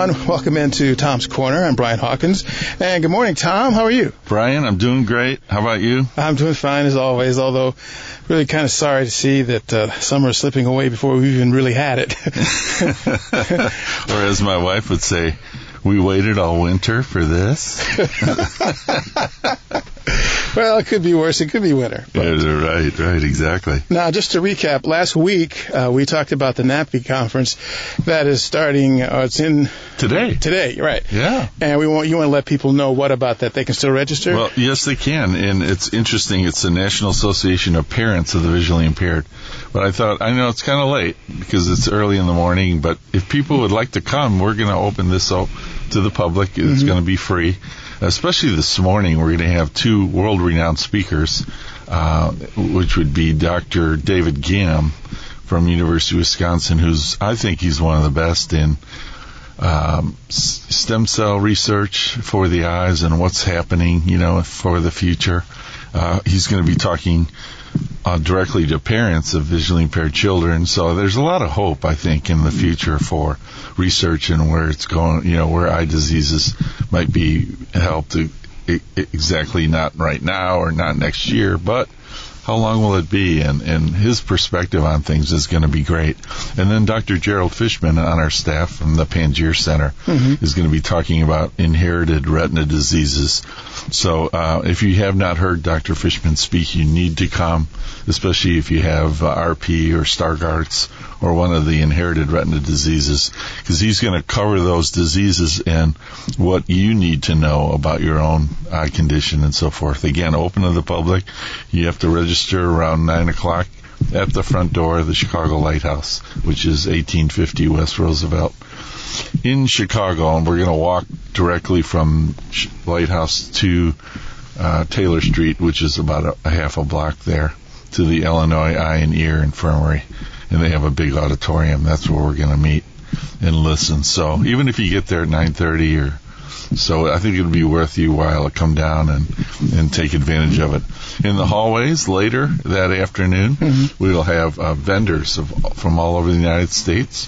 everyone. Welcome into Tom's Corner. I'm Brian Hawkins. And good morning, Tom. How are you? Brian, I'm doing great. How about you? I'm doing fine as always, although really kind of sorry to see that summer is slipping away before we even really had it. Or as my wife would say, we waited all winter for this. Well, it could be worse. It could be winter. Right, exactly. Now, just to recap, last week we talked about the NAPI conference that is starting. It's in Today, right? Yeah. And you want to let people know what about that? They can still register? Well, yes, they can. And it's interesting. It's the National Association of Parents of the Visually Impaired. But I know it's kind of late because it's early in the morning. But if people would like to come, we're going to open this up to the public. It's going to be free. Especially this morning, we're going to have two world-renowned speakers, which would be Dr. David Gam from University of Wisconsin, I think he's one of the best in stem cell research for the eyes and what's happening, for the future. He's going to be talking directly to parents of visually impaired children. So there's a lot of hope, I think, in the future for research and where it's going, where eye diseases might be helped exactly not right now or not next year, but how long will it be? And his perspective on things is going to be great. And then Dr. Gerald Fishman on our staff from the Pangier Center is going to be talking about inherited retina diseases. So if you have not heard Dr. Fishman speak, you need to come, especially if you have RP or Stargardt's or one of the inherited retina diseases, because he's going to cover those diseases and what you need to know about your own eye condition and so forth. Again, open to the public. You have to register around 9 o'clock at the front door of the Chicago Lighthouse, which is 1850 West Roosevelt in Chicago. And we're going to walk directly from Lighthouse to Taylor Street, which is about a half a block there, to the Illinois Eye and Ear Infirmary. And they have a big auditorium. That's where we're going to meet and listen. So even if you get there at 9:30 or so, I think it'll be worth your while to come down and take advantage of it. In the hallways later that afternoon, we'll have vendors from all over the United States.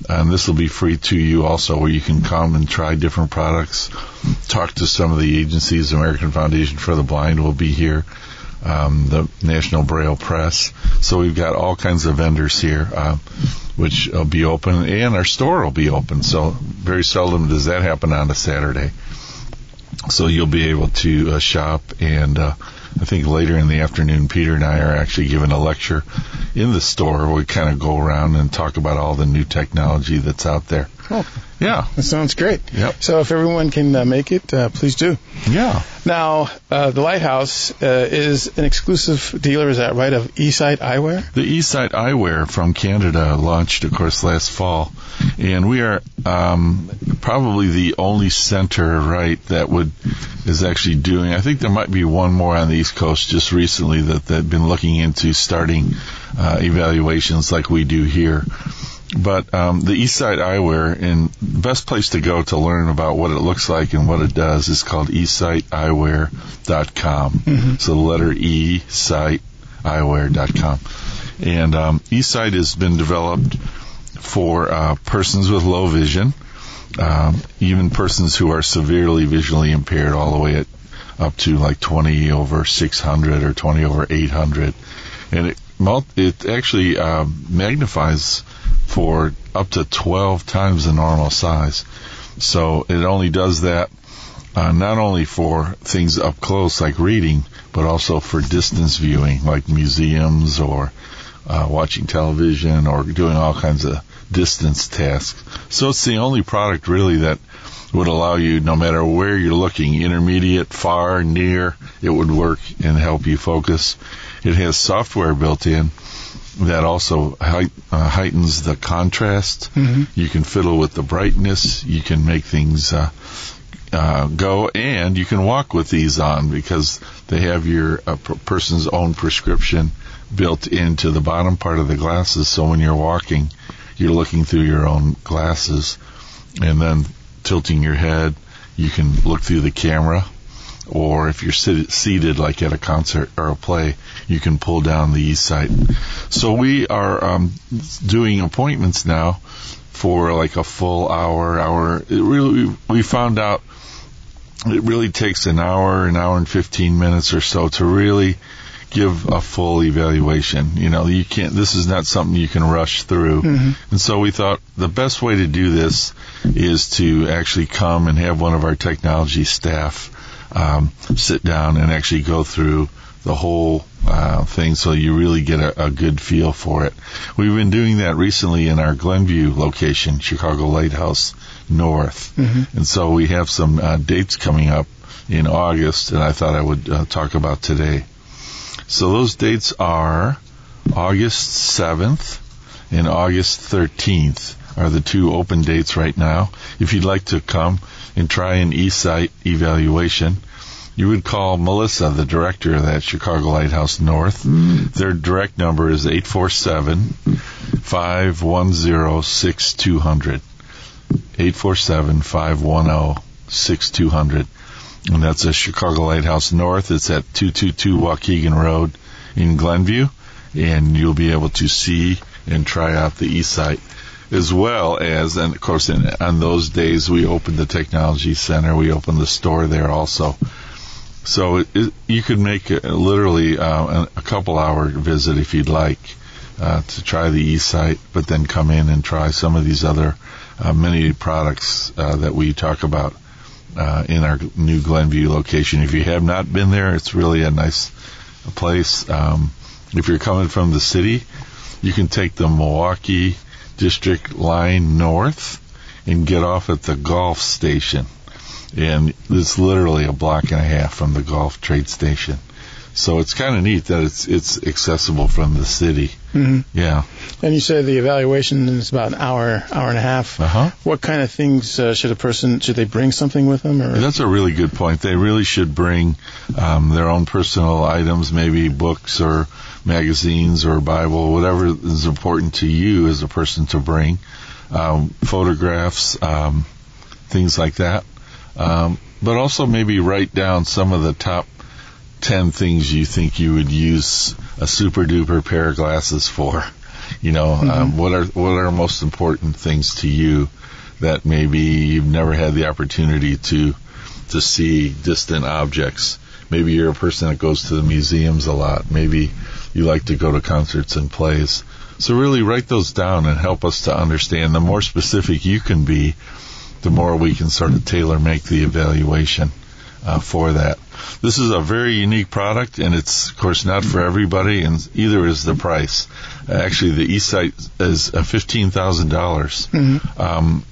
And this will be free to you also, where you can come and try different products, talk to some of the agencies. American Foundation for the Blind will be here, the National Braille Press. So we've got all kinds of vendors here, which will be open, and our store will be open. So very seldom does that happen on a Saturday. So you'll be able to shop, and I think later in the afternoon, Peter and I are actually giving a lecture in the store where we kind of go around and talk about all the new technology that's out there. Oh, yeah. That sounds great. Yep. So if everyone can make it, please do. Yeah. Now, the Lighthouse is an exclusive dealer, is that right, of eSight Eyewear? The eSight Eyewear from Canada launched, of course, last fall. And we are probably the only center, right, that is actually doing, I think there might be one more on the East Coast just recently that they've been looking into starting evaluations like we do here. But the eSight Eyewear, and the best place to go to learn about what it looks like and what it does is called eSightEyewear.com. So the letter E, SightEyewear.com. And eSight has been developed for persons with low vision, even persons who are severely visually impaired, all the way up to like 20 over 600 or 20 over 800. And it actually magnifies for up to 12 times the normal size. So it only does that not only for things up close like reading, but also for distance viewing like museums or watching television or doing all kinds of distance tasks. So it's the only product really that would allow you, no matter where you're looking, intermediate, far, near, it would work and help you focus. It has software built in that also heightens the contrast. You can fiddle with the brightness. You can make things go, and you can walk with these on because they have your person's own prescription built into the bottom part of the glasses. So when you're walking, you're looking through your own glasses, and then tilting your head, you can look through the camera. Or if you're seated like at a concert or a play, you can pull down the eSight. So we are doing appointments now for like a full hour. We found out it really takes an hour and 15 minutes or so to really give a full evaluation. You can't, this is not something you can rush through. And so we thought the best way to do this is to actually come and have one of our technology staff sit down and actually go through the whole thing, so you really get a good feel for it. We've been doing that recently in our Glenview location, Chicago Lighthouse North. And so we have some dates coming up in August, and I thought I would talk about today. So those dates are August 7th and August 13th are the two open dates right now. If you'd like to come and try an eSight evaluation, you would call Melissa, the director of that Chicago Lighthouse North. Their direct number is 847-510-6200. 847-510-6200. And that's a Chicago Lighthouse North. It's at 222 Waukegan Road in Glenview. And you'll be able to see and try out the eSight. As well as, and of course, on those days, we open the Technology Center. We open the store there also. So you could make literally a couple-hour visit if you'd like to try the eSight, but then come in and try some of these other many products that we talk about in our new Glenview location. If you have not been there, it's really a nice place. If you're coming from the city, you can take the Milwaukee District Line North and get off at the Golf Station. And it's literally a block and a half from the Golf Trade Station. So it's kind of neat that it's accessible from the city. Yeah. And you said the evaluation is about an hour and a half. What kind of things should they bring something with them? Or? That's a really good point. They really should bring their own personal items, maybe books or magazines or Bible, whatever is important to you as a person to bring. Photographs, things like that. But also maybe write down some of the top 10 things you think you would use a super duper pair of glasses for. What are most important things to you that maybe you've never had the opportunity to see distant objects. Maybe you're a person that goes to the museums a lot. Maybe you like to go to concerts and plays. So really write those down and help us to understand. The more specific you can be, the more we can sort of tailor-make the evaluation for that. This is a very unique product, and it's, of course, not for everybody, and either is the price. Actually, the eSight is $15,000.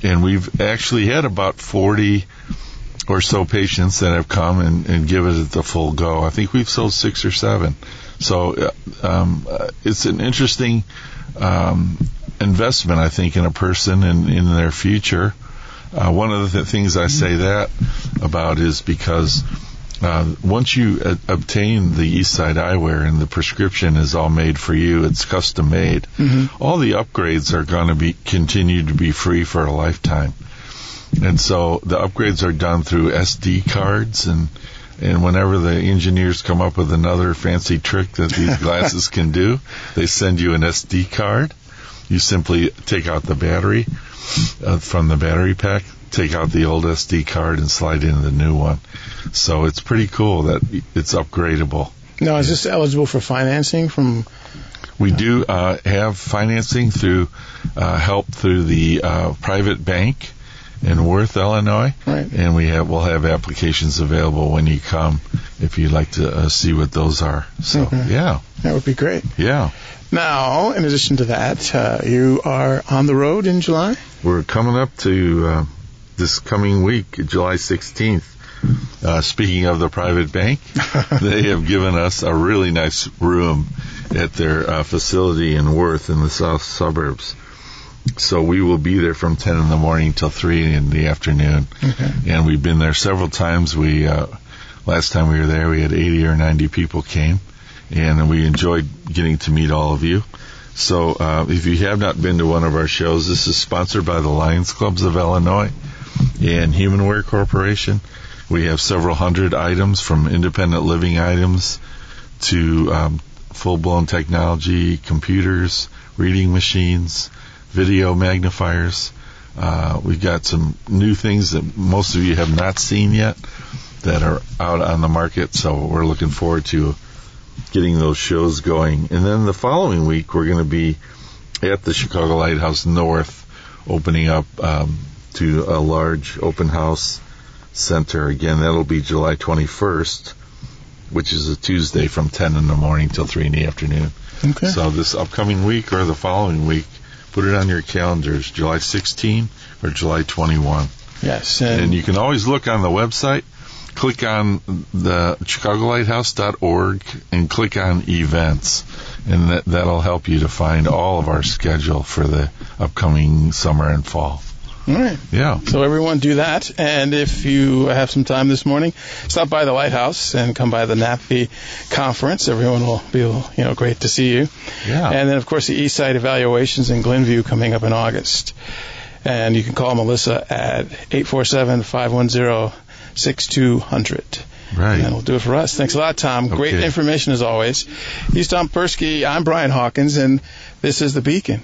And we've actually had about 40 or so patients that have come and given it the full go. I think we've sold 6 or 7. So it's an interesting investment, I think, in a person and in their future. One of the things I say that about is because once you obtain the eSight eyewear and the prescription is all made for you, it's custom made, all the upgrades are going to continue to be free for a lifetime. And so the upgrades are done through SD cards, and whenever the engineers come up with another fancy trick that these glasses can do, they send you an SD card. You simply take out the battery from the battery pack, take out the old SD card, and slide in the new one. So it's pretty cool that it's upgradable. Now, is this eligible for financing from... We do have financing through help through the private bank in Worth, Illinois. Right. And we'll have applications available when you come if you'd like to see what those are. So, yeah. That would be great. Yeah. Now, in addition to that, you are on the road in July? We're coming up to this coming week, July 16th. Speaking of the private bank, they have given us a really nice room at their facility in Worth in the south suburbs. So we will be there from 10 in the morning till 3 in the afternoon. And we've been there several times. Last time we were there, we had 80 or 90 people came, and we enjoyed getting to meet all of you. So if you have not been to one of our shows, this is sponsored by the Lions Clubs of Illinois and Humanware Corporation. We have several hundred items, from independent living items to full-blown technology, computers, reading machines, video magnifiers. We've got some new things that most of you have not seen yet that are out on the market, so we're looking forward to getting those shows going. And then the following week, we're going to be at the Chicago Lighthouse North, opening up to a large open house center. Again, that'll be July 21st, which is a Tuesday from 10 in the morning till 3 in the afternoon. Okay. So this upcoming week or the following week, put it on your calendars, July 16 or July 21. Yes. And you can always look on the website, click on the chicagolighthouse.org and click on events. And that'll help you to find all of our schedule for the upcoming summer and fall. All right. Yeah. So everyone do that. And if you have some time this morning, stop by the Lighthouse and come by the NAPFI conference. Everyone will be, great to see you. Yeah. And then, of course, the East Side Evaluations in Glenview coming up in August. And you can call Melissa at 847-510-6200. Right. And that'll do it for us. Thanks a lot, Tom. Okay. Great information as always. He's Tom Persky. I'm Brian Hawkins, and this is The Beacon.